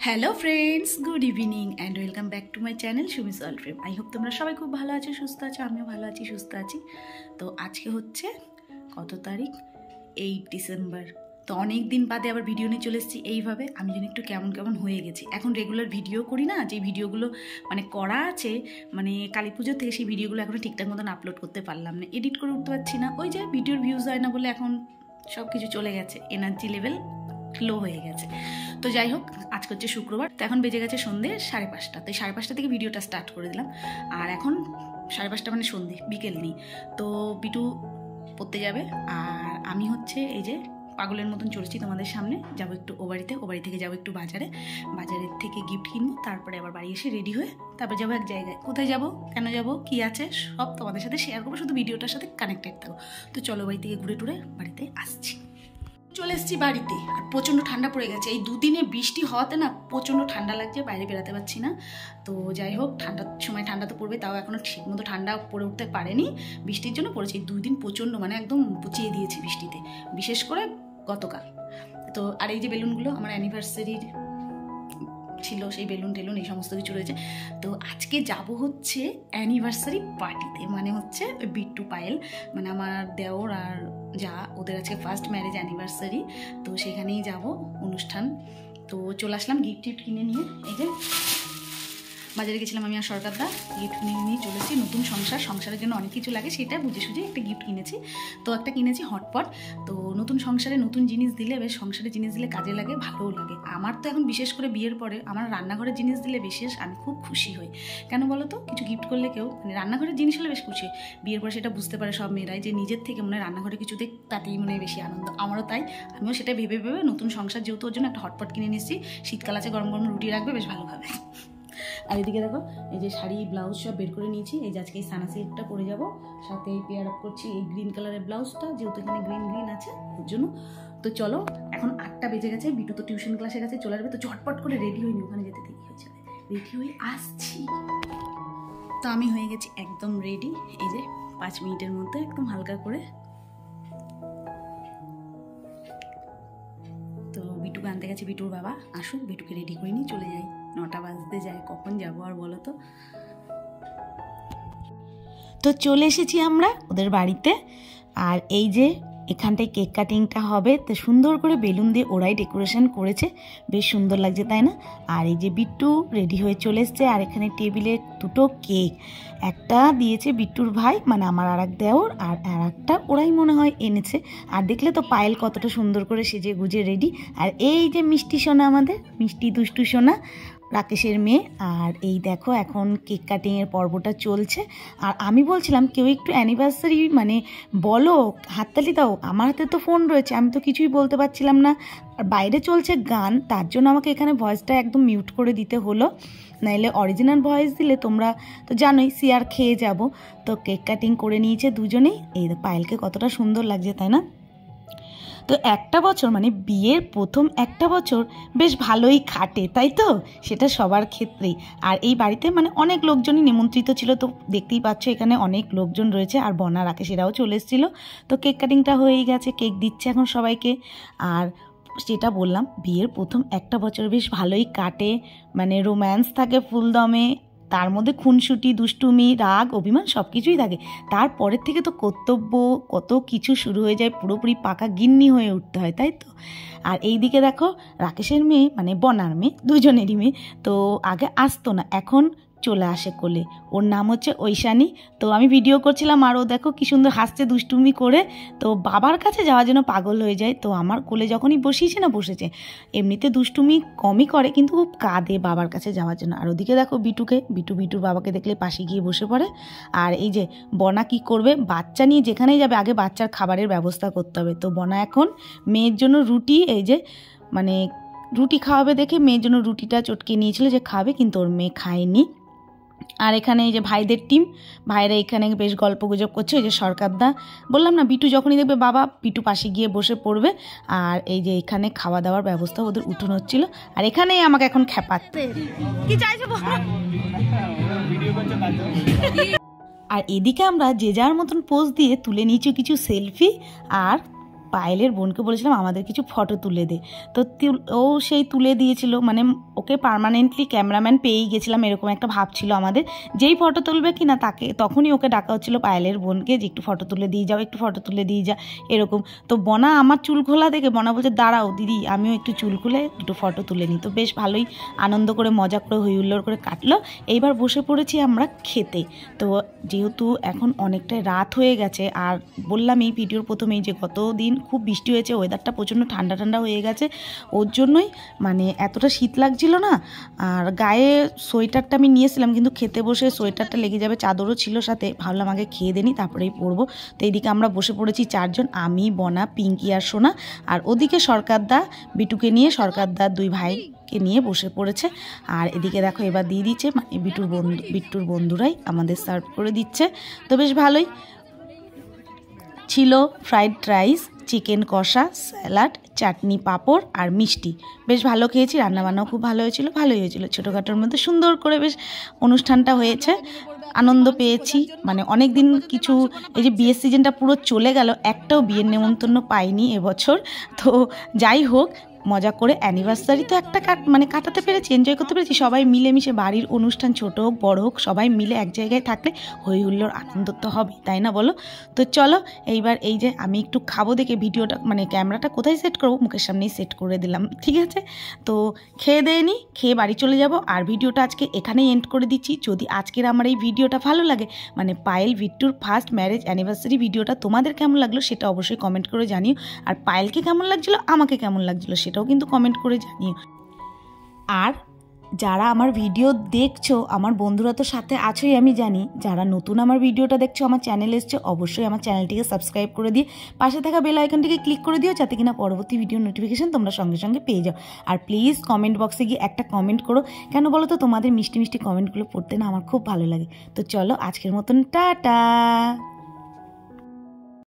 Hello friends, good evening and welcome back to my channel Sumi's all frame. I hope তোমরা সবাই খুব ভালো আছো, সুস্থ আছো। আমিও ভালো আছি, সুস্থ আছি। তো আজকে হচ্ছে কত তারিখ? 8 ডিসেম্বর। তো অনেক দিন বাদে আবার ভিডিও নিয়ে চলে এসেছি। এইভাবে আমি যেন একটু কেমন কেমন হয়ে গেছি। এখন রেগুলার ভিডিও করি না, যে ভিডিওগুলো মানে করা আছে, মানে কালী পুজোর থেকে সেই ভিডিওগুলো এখনও ঠিকঠাক মতন আপলোড করতে পারলাম না, এডিট করে উঠতে পারছি না। ওই যে ভিডিওর ভিউজ হয় না বলে এখন সব কিছু চলে গেছে, এনার্জি লেভেল লো হয়ে গেছে। তো যাই হোক, আজকে হচ্ছে শুক্রবার। তো এখন বেজে গেছে সন্ধ্যে 5:30। তো 5:30 থেকে ভিডিওটা স্টার্ট করে দিলাম। আর এখন 5:30 মানে সন্ধ্যে, বিকেল নেই। তো বিটু পড়তে যাবে, আর আমি হচ্ছে এই যে পাগলের মতন চলেছি তোমাদের সামনে। যাবো একটু ও বাড়িতে, ও বাড়ি থেকে যাবো একটু বাজারে, বাজারের থেকে গিফট কিনবো, তারপরে আবার বাড়ি এসে রেডি হয়ে তারপর যাবো এক জায়গায়। কোথায় যাবো, কেন যাবো, কি আছে সব তোমাদের সাথে শেয়ার করবো, শুধু ভিডিওটার সাথে কানেক্টেড থাকো। তো চলো বাড়ি থেকে ঘুরে টুরে বাড়িতে আসছি। চলে এসেছি বাড়িতে, আর প্রচণ্ড ঠান্ডা পড়ে গেছে। এই দুদিনে বৃষ্টি হওয়াতে না প্রচণ্ড ঠান্ডা লাগছে, বাইরে বেরাতে পারছি না। তো যাই হোক, ঠান্ডার সময় ঠান্ডা তো পড়বে, তাও এখনও ঠিক মতো ঠান্ডা পড়ে উঠতে পারেনি, বৃষ্টির জন্য পড়েছে। এই 2 দিন প্রচণ্ড মানে একদম বুচিয়ে দিয়েছি বৃষ্টিতে, বিশেষ করে গতকাল। তো আর এই যে বেলুনগুলো আমার অ্যানিভার্সারির ছিল, সেই বেলুন টেলুন এই সমস্ত কিছু রয়েছে। তো আজকে যাব হচ্ছে অ্যানিভার্সারি পার্টিতে, মানে হচ্ছে ওই বিট্টু পায়েল, মানে আমার দেওর আর যা, ওদের আজকে ফার্স্ট ম্যারেজ অ্যানিভার্সারি। তো সেখানেই যাব অনুষ্ঠান। তো চলে আসলাম গিফট টিফট কিনে নিয়ে। এই যে বাজারে গেছিলাম আমি আর সরকারদা, গিফট কিনে নিয়ে চলেছি। নতুন সংসারের জন্য অনেক কিছু লাগে, সেটা বুঝে সুঝে একটা গিফট কিনেছি। তো একটা কিনেছি হটপট। তো নতুন সংসারে নতুন জিনিস দিলে, বেশ সংসারের জিনিস দিলে কাজে লাগে, ভালোও লাগে। আমার তো এখন বিশেষ করে বিয়ের পরে আমার রান্নাঘরের জিনিস দিলে বিশেষ আমি খুব খুশি হই। কেন বলো তো, কিছু গিফট করলে কেউ মানে রান্নাঘরের জিনিস হলে বেশ খুশি। বিয়ের পরে সেটা বুঝতে পারে সব মেয়েরাই, যে নিজের থেকে মনে হয় রান্নাঘরে কিছু দেখ, তাতেই মনে হয় বেশি আনন্দ। আমারও তাই, আমিও সেটা ভেবে ভেবে নতুন সংসার যেহেতু, ওর জন্য একটা হটপট কিনে নিচ্ছি। শীতকাল আছে, গরম গরম রুটি রাখবে, বেশ ভালোভাবে। আর এদিকে দেখো, এই যে শাড়ি ব্লাউজ সব বের করে নিয়েছি। এই যে আজকে এই সানা সিল্কটা পরে যাবো, সাথে পেয়ার আপ করছি এই গ্রিন কালারের ব্লাউজটা, যেহেতু এখানে গ্রিন গ্রিন আছে ওর জন্য। তো চলো, এখন 8টা বেজে গেছে, বিটু তো টিউশন ক্লাসে গেছে, চলে আসবে। তো ঝটপট করে রেডি হয়নি, ওখানে যেতে দেরি হয়ে যাবে, রেডি হয়ে আসছি। তো আমি হয়ে গেছি একদম রেডি, এই যে 5 মিনিটের মধ্যে একদম হালকা করে। তো বিটুকে আনতে গেছে, বিটুর বাবা আসুক, বিটুকে রেডি করে নিয়ে চলে যাই। 9টা বাজতে যায়, কখন যাবো আর বলো তো। তো চলে এসেছি আমরা ওদের বাড়িতে। আর এই যে এখানটায় কেক কাটিংটা হবে, তো সুন্দর করে বেলুন দিয়ে ওরাই ডেকোরেশন করেছে, বেশ সুন্দর লাগছে, তাই না? আর এই যে বিট্টু রেডি হয়ে চলে এসছে। আর এখানে টেবিলে 2টো কেক, একটা দিয়েছে বিট্টুর ভাই, মানে আমার আর এক দেওর, আর একটা ওরাই মনে হয় এনেছে। আর দেখলে তো পায়েল কতটা সুন্দর করে সেজে গুজে রেডি। আর এই যে মিষ্টি সোনা, আমাদের মিষ্টি দুষ্টু সোনা, রাকেশের মেয়ে। আর এই দেখো, এখন কেক কাটিংয়ের পর্বটা চলছে। আর আমি বলছিলাম কেউ একটু অ্যানিভার্সারি মানে বলো, হাততালি দাও। আমার হাতে তো ফোন রয়েছে, আমি তো কিছুই বলতে পারছিলাম না। আর বাইরে চলছে গান, তার জন্য আমাকে এখানে ভয়েসটা একদম মিউট করে দিতে হলো, নাইলে অরিজিনাল ভয়েস দিলে তোমরা তো জানোই সিয়ার খেয়ে যাব। তো কেক কাটিং করে নিয়েছে দুজনেই। এই পায়েলকে কতটা সুন্দর লাগছে, তাই না? তো একটা বছর মানে বিয়ের প্রথম একটা বছর বেশ ভালোই খাটে, তাই তো? সেটা সবার ক্ষেত্রেই। আর এই বাড়িতে মানে অনেক লোকজনই নিমন্ত্রিত ছিল, তো দেখতেই পাচ্ছ এখানে অনেক লোকজন রয়েছে। আর বনা রাকেশেরাও চলে এসেছিল। তো কেক কাটিংটা হয়েই গেছে, কেক দিচ্ছে এখন সবাইকে। আর যেটা বললাম, বিয়ের প্রথম একটা বছর বেশ ভালোই কাটে, মানে রোম্যান্স থাকে ফুলদমে, তার মধ্যে খুনসুটি, দুষ্টুমি, রাগ, অভিমান সব কিছুই থাকে। তারপরের থেকে তো কর্তব্য কত কিছু শুরু হয়ে যায়, পুরোপুরি পাকা গিন্নি হয়ে উঠতে হয়, তাই তো? আর এই দিকে দেখো, রাকেশের মেয়ে মানে বনার মেয়ে, দুজনেরই মেয়ে, তো আগে আসতো না, এখন চলে আসে কোলে। ওর নাম হচ্ছে ঐশানী। তো আমি ভিডিও করছিলাম, আর ও দেখো কি সুন্দর হাসছে দুষ্টুমি করে। তো বাবার কাছে যাওয়ার জন্য পাগল হয়ে যায়। তো আমার কোলে যখনই বসিয়েছে না, বসেছে। এমনিতে দুষ্টুমি কমই করে, কিন্তু খুব কাঁদে বাবার কাছে যাওয়ার জন্য। আর ওদিকে দেখো বিটুকে, বিটুর বাবাকে দেখলে পাশে গিয়ে বসে পড়ে। আর এই যে বনা কি করবে, বাচ্চা নিয়ে যেখানেই যাবে আগে বাচ্চার খাবারের ব্যবস্থা করতে হবে। তো বনা এখন মেয়ের জন্য রুটি, এই যে মানে রুটি খাওয়াবে দেখে মেয়ের জন্য রুটিটা চটকে নিয়েছিল যে খাবে, কিন্তু ওর মেয়ে খায়নি। আর এখানে এই যে ভাইদের টিম, ভাইরা এখানে বেশ গল্প গুজব করছে। এই যে সরকারদা, বললাম না বিটু যখনই দেখবে বাবা, বিটু পাশে গিয়ে বসে পড়বে। আর এই যে এখানে খাওয়া দাওয়ার ব্যবস্থা ওদের উঠোন হচ্ছিল। আর এখানেই আমাকে এখন খেপাচ্ছে, কি চাইছো? আর এদিকে আমরা যে যার মতন পোজ দিয়ে তুলে নিয়েছি কিছু সেলফি। আর পায়েলের বোনকে বলেছিলাম আমাদের কিছু ফটো তুলে দে, তো ও সেই তুলে দিয়েছিল। মানে ওকে পার্মানেন্টলি ক্যামেরাম্যান পেয়েই গেছিলাম এরকম একটা ভাব ছিল আমাদের, যেই ফটো তুলবে কি না তাকে তখনই ওকে ডাকা হচ্ছিলো পায়েলের বোনকে যে একটু ফটো তুলে দিয়ে যাও, একটু ফটো তুলে দিয়ে যা এরকম। তো বনা আমার চুল খোলা দেখে বনা বলছে দাঁড়াও দিদি আমিও একটু চুল খুলে একটু ফটো তুলে নিই। তো বেশ ভালোই আনন্দ করে মজা করে হই হুল্লোড় করে কাটলো। এইবার বসে পড়েছি আমরা খেতে। তো যেহেতু এখন অনেকটাই রাত হয়ে গেছে, আর বললাম এই ভিডিওর প্রথমেই যে গতদিন খুব বৃষ্টি হয়েছে, ওয়েদারটা প্রচণ্ড ঠান্ডা ঠান্ডা হয়ে গেছে, ওর জন্যই মানে এতটা শীত লাগছিল না। আর গায়ে সোয়েটারটা আমি নিয়েছিলাম কিন্তু খেতে বসে সোয়েটারটা লেগে যাবে, চাদরও ছিল সাথে, ভাবলাম আগে খেয়ে দেনি তারপরেই পরবো। তো এইদিকে আমরা বসে পড়েছি চারজন, আমি বনা পিঙ্কি আর সোনা, আর ওদিকে সরকারদা বিটুকে নিয়ে, সরকারদার দুই ভাইকে নিয়ে বসে পড়েছে। আর এদিকে দেখো এবার দিয়ে দিচ্ছে মানে বিট্টুর বন্ধুরাই আমাদের সার্ভ করে দিচ্ছে। তো বেশ ভালোই ছিল, ফ্রাইড রাইস, চিকেন কষা, স্যালাড, চাটনি, পাঁপড় আর মিষ্টি। বেশ ভালো খেয়েছি, রান্নাবান্নাও খুব ভালো হয়েছিল, ভালোই হয়েছিল। ছোটোখাটোর মধ্যে সুন্দর করে বেশ অনুষ্ঠানটা হয়েছে, আনন্দ পেয়েছি। মানে অনেক দিন কিছু, এই যে বিয়ের সিজনটা পুরো চলে গেল, একটাও বিয়ের নেমন্তন্ন পাইনি এবছর। তো যাই হোক, মজা করে অ্যানিভার্সারি তো একটা কাটাতে পেরেছি, এনজয় করতে পেরেছি। সবাই মিলেমিশে বাড়ির অনুষ্ঠান ছোট হোক বড় হোক সবাই মিলে এক জায়গায় থাকলে হই হুল্লোড় আনন্দ তো হবে, তাই না বলো? তো চলো এইবার এই যে আমি একটু খাবো দেখে ভিডিওটা মানে ক্যামেরাটা কোথায় সেট করবো, মুখের সামনেই সেট করে দিলাম, ঠিক আছে? তো খেয়ে দেয়নি, খেয়ে বাড়ি চলে যাব। আর ভিডিওটা আজকে এখানেই এন্ড করে দিচ্ছি। যদি আজকের আমার এই ভিডিওটা ভালো লাগে, মানে পায়েল বিট্টুর ফার্স্ট ম্যারেজ অ্যানিভার্সারি ভিডিওটা তোমাদের কেমন লাগলো সেটা অবশ্যই কমেন্ট করে জানিও। আর পায়েলকে কেমন লাগছিলো, আমাকে কেমন লাগছিলো সেটাও কিন্তু কমেন্ট করে জানিও। আর যারা আমার ভিডিও দেখছো, আমার বন্ধুরা তো সাথে আছোই আমি জানি, যারা নতুন আমার ভিডিওটা দেখছো, আমার চ্যানেল এসছে, অবশ্যই আমার চ্যানেলটিকে সাবস্ক্রাইব করে দিয়ে পাশে থাকা বেল আইকনটিকে ক্লিক করে দিও, যাতে কিনা পরবর্তী ভিডিও নোটিফিকেশন তোমরা সঙ্গে সঙ্গে পেয়ে যাও। আর প্লিজ কমেন্ট বক্সে গিয়ে একটা কমেন্ট করো, কেন বলো তো? তোমাদের মিষ্টি মিষ্টি কমেন্টগুলো পড়তে না আমার খুব ভালো লাগে। তো চলো আজকের মতন টাটা।